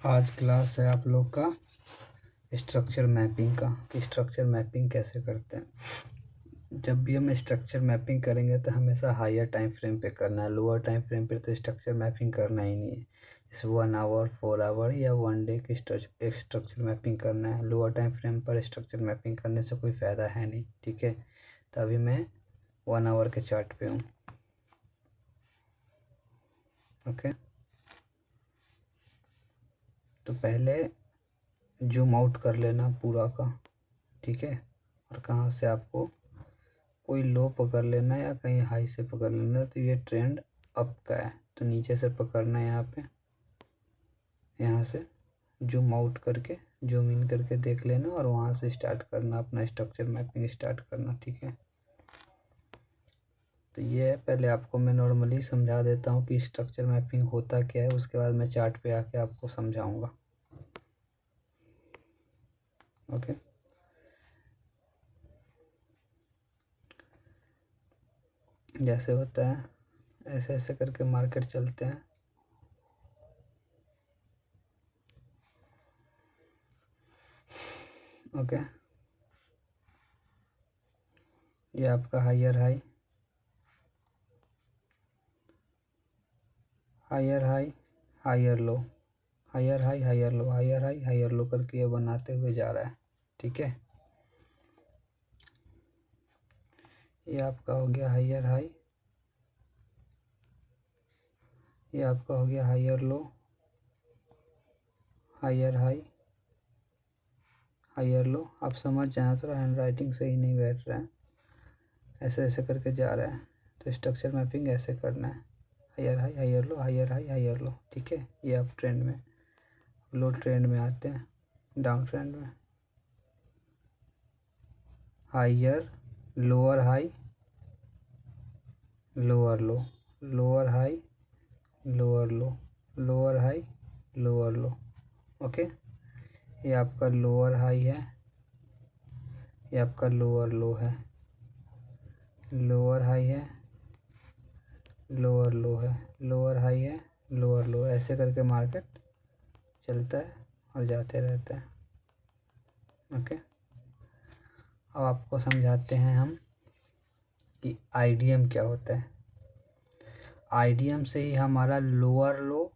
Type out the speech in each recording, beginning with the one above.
आज क्लास है आप लोग का स्ट्रक्चर मैपिंग का कि स्ट्रक्चर मैपिंग कैसे करते हैं। जब भी हम स्ट्रक्चर मैपिंग करेंगे तो हमेशा हायर टाइम फ्रेम पे करना है, लोअर टाइम फ्रेम पे तो स्ट्रक्चर मैपिंग करना ही नहीं है। इस 1 आवर 4 आवर या 1 डे की स्ट्रक्चर मैपिंग करना है। लोअर टाइम फ्रेम पर स्ट्रक्चर मैपिंग करने से कोई फ़ायदा है नहीं, ठीक है। तो अभी मैं 1 आवर के चार्ट पे हूँ, ओके। तो पहले जूम आउट कर लेना पूरा का, ठीक है। और कहाँ से आपको कोई लो पकड़ लेना या कहीं हाई से पकड़ लेना। तो ये ट्रेंड अप का है तो नीचे से पकड़ना है। यहाँ पे यहाँ से जूम आउट करके जूम इन करके देख लेना और वहाँ से स्टार्ट करना, अपना स्ट्रक्चर मैपिंग स्टार्ट करना, ठीक है। तो ये है, पहले आपको मैं नॉर्मली समझा देता हूँ कि स्ट्रक्चर मैपिंग होता क्या है, उसके बाद मैं चार्ट पे आके आपको समझाऊंगा, ओके। जैसे होता है ऐसे ऐसे करके मार्केट चलते हैं, ओके। ये आपका higher high, higher high, higher low, higher high, higher low, higher high, higher low करके ये बनाते हुए जा रहा है, ठीक है। ये आपका हो गया हायर हाई, ये आपका हो गया higher low, higher high, higher low. आप समझ जाना, थोड़ा हैंड राइटिंग सही नहीं बैठ रहा है, ऐसे ऐसे करके जा रहा है। तो स्ट्रक्चर मैपिंग ऐसे करना है, higher high, higher low, higher high, higher low, ठीक है। ये आप ट्रेंड में, लो ट्रेंड में आते हैं, डाउन ट्रेंड में higher, lower high, lower low, lower high, lower low, lower high, lower low, okay. ये आपका लोअर हाई है, ये आपका लोअर लो है, लोअर हाई है, लोअर लो है, लोअर हाई है, लोअर लो, ऐसे करके मार्केट चलता है और जाते रहता है, ओके। अब आपको समझाते हैं हम कि आईडीएम क्या होता है। आईडीएम से ही हमारा लोअर लो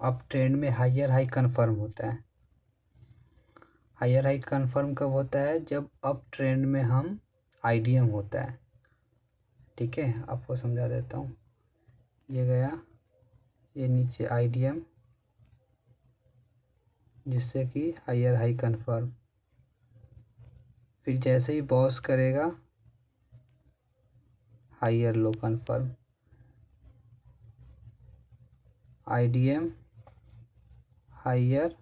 अप ट्रेंड में हायर हाई कंफर्म होता है। हायर हाई कंफर्म कब होता है? जब अप ट्रेंड में हम आईडीएम होता है, ठीक है। आपको समझा देता हूँ, ये गया, ये नीचे आईडीएम, जिससे कि हायर हाई कंफर्म, फिर जैसे ही बॉस करेगा higher low confirm, IDM, higher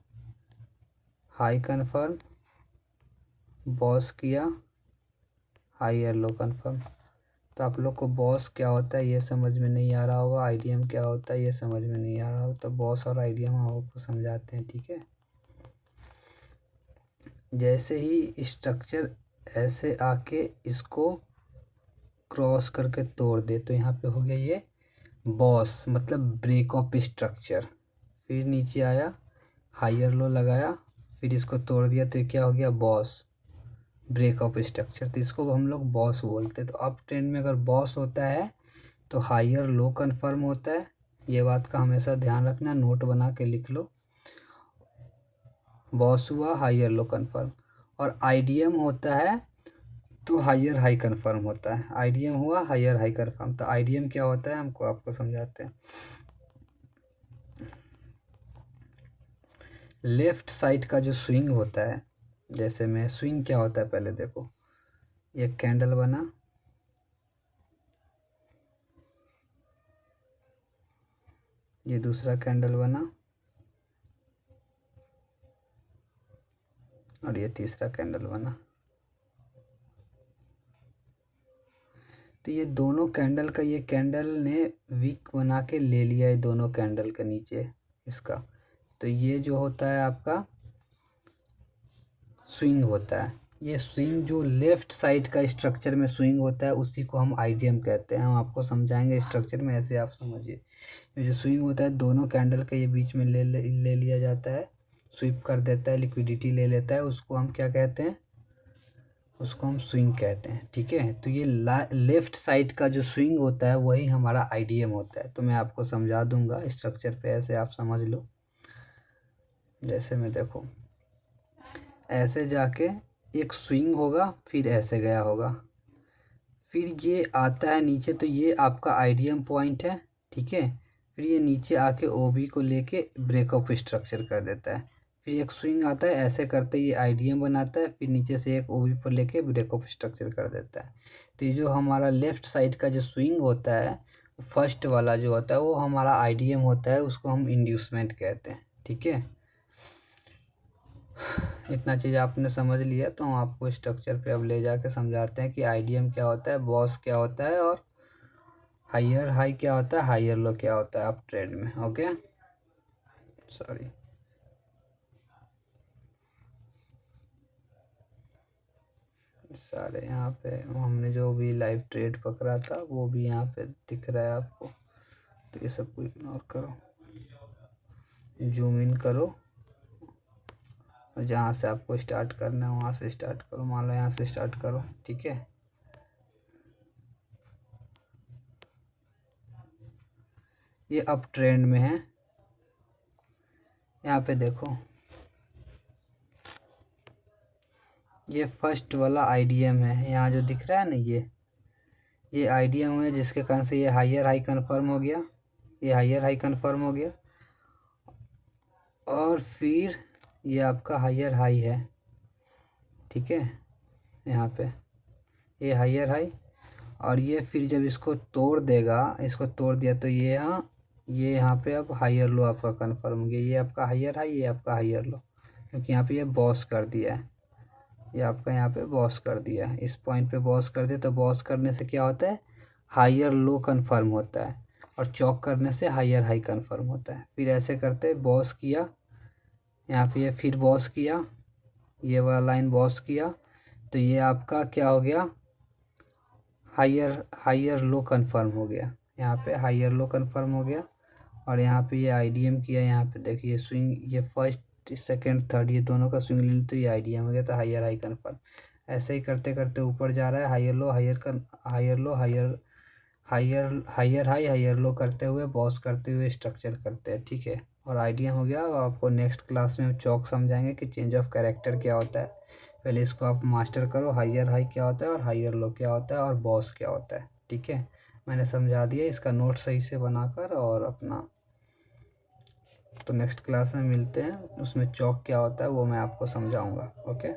high confirm, BOS किया, हायर लो कंफर्म। तो आप लोग को बॉस क्या होता है ये समझ में नहीं आ रहा होगा, आईडीएम क्या होता है ये समझ में नहीं आ रहा होगा, तो बॉस और आईडीएम हम आपको समझाते हैं, ठीक है। जैसे ही स्ट्रक्चर ऐसे आके इसको क्रॉस करके तोड़ दे तो यहाँ पे हो गया ये बॉस, मतलब ब्रेक ऑफ स्ट्रक्चर। फिर नीचे आया, हायर लो लगाया, फिर इसको तोड़ दिया तो ये क्या हो गया? BOS, break of structure. तो इसको हम लोग बॉस बोलते हैं। तो अप ट्रेंड में अगर बॉस होता है तो हायर लो कन्फर्म होता है, ये बात का हमेशा ध्यान रखना, नोट बना के लिख लो। बॉस हुआ, हायर लो कन्फर्म। और आईडीएम होता है तो हायर हाई कन्फर्म होता है। आईडीएम हुआ, हायर हाई कन्फर्म। तो आईडीएम क्या होता है हमको आपको समझाते हैं। लेफ्ट साइड का जो स्विंग होता है, जैसे में स्विंग क्या होता है पहले देखो, ये कैंडल बना, ये दूसरा कैंडल बना और ये तीसरा कैंडल बना। तो ये दोनों कैंडल का, ये कैंडल ने विक बना के ले लिया है दोनों कैंडल के नीचे इसका। तो ये जो होता है आपका स्विंग होता है। ये स्विंग जो लेफ्ट साइड का स्ट्रक्चर में स्विंग होता है उसी को हम आईडीएम कहते हैं। हम आपको समझाएंगे स्ट्रक्चर में, ऐसे आप समझिए। ये जो स्विंग होता है दोनों कैंडल के ये बीच में ले लिया जाता है, स्वीप कर देता है, लिक्विडिटी ले लेता है, उसको हम क्या कहते हैं, उसको हम स्विंग कहते हैं। ठीक है, तो ये लेफ्ट साइड का जो स्विंग होता है वही हमारा आईडीएम होता है। तो मैं आपको समझा दूंगा स्ट्रक्चर पे, ऐसे आप समझ लो। जैसे में देखो, ऐसे जाके एक स्विंग होगा, फिर ऐसे गया होगा, फिर ये आता है नीचे, तो ये आपका आईडीएम पॉइंट है। ठीक है, फिर ये नीचे आके ओबी को लेके ब्रेकअप स्ट्रक्चर कर देता है, फिर एक स्विंग आता है, ऐसे करते ये आईडीएम बनाता है, फिर नीचे से एक ओबी पर लेके ब्रेकअप स्ट्रक्चर कर देता है। तो ये जो हमारा लेफ्ट साइड का जो स्विंग होता है, फर्स्ट वाला जो होता है वो हमारा आईडीएम होता है, उसको हम इंड्यूसमेंट कहते हैं। ठीक है, इतना चीज़ आपने समझ लिया, तो हम आपको स्ट्रक्चर पे अब ले जाके समझाते हैं कि आईडीएम क्या होता है, बॉस क्या होता है, और हायर हाई क्या होता है, हायर लो क्या होता है अप ट्रेड में। Okay, sorry. सारे यहाँ पे हमने जो भी लाइव ट्रेड पकड़ा था वो भी यहाँ पे दिख रहा है आपको, तो ये सब को इग्नोर करो, जूम इन करो, और जहाँ से आपको स्टार्ट करना है वहाँ से स्टार्ट करो। मान लो यहाँ से स्टार्ट करो। ठीक है, ये अप ट्रेंड में है। यहाँ पे देखो, ये फर्स्ट वाला आईडीएम है, यहाँ जो दिख रहा है ना, ये आईडीएम है, जिसके कारण से ये हायर हाई कन्फर्म हो गया, ये हायर हाई कन्फर्म हो गया, और फिर ये आपका हायर हाई है। ठीक है, यहाँ पे ये हायर हाई, और ये फिर जब इसको तोड़ देगा, इसको तोड़ दिया तो ये यहाँ पे अब हायर लो आपका कन्फर्म हो गया, ये आपका हायर हाई, ये आपका हायर लो, क्योंकि यहाँ पे ये बॉस कर दिया है, ये आपका यहाँ पे बॉस कर दिया है, इस पॉइंट पे बॉस कर दिया। तो बॉस करने से क्या होता है, हायर लो कन्फर्म होता है, और चौक करने से हायर हाई कन्फर्म होता है। फिर ऐसे करते बॉस किया, यहाँ पे ये फिर बॉस किया, ये वाला लाइन बॉस किया, तो ये आपका क्या हो गया, हायर लो कन्फर्म हो गया, यहाँ पे हायर लो कन्फर्म हो गया। और यहाँ पे ये आईडीएम किया, यहाँ पे देखिए स्विंग, ये फर्स्ट सेकंड थर्ड ये दोनों का स्विंग ले ली, तो ये आईडीएम हो गया, तो हायर हाई कन्फर्म। ऐसे ही करते करते ऊपर जा रहा है, higher low higher low higher high higher low करते हुए बॉस करते हुए स्ट्रक्चर करते हैं। ठीक है, और आईडीएम हो गया। अब आपको नेक्स्ट क्लास में चौक समझाएंगे कि चेंज ऑफ कैरेक्टर क्या होता है। पहले इसको आप मास्टर करो, हायर हाई क्या होता है और हायर लो क्या होता है और बॉस क्या होता है। ठीक है, मैंने समझा दिया, इसका नोट सही से बनाकर और अपना, तो नेक्स्ट क्लास में मिलते हैं, उसमें चौक क्या होता है वो मैं आपको समझाऊंगा। ओके।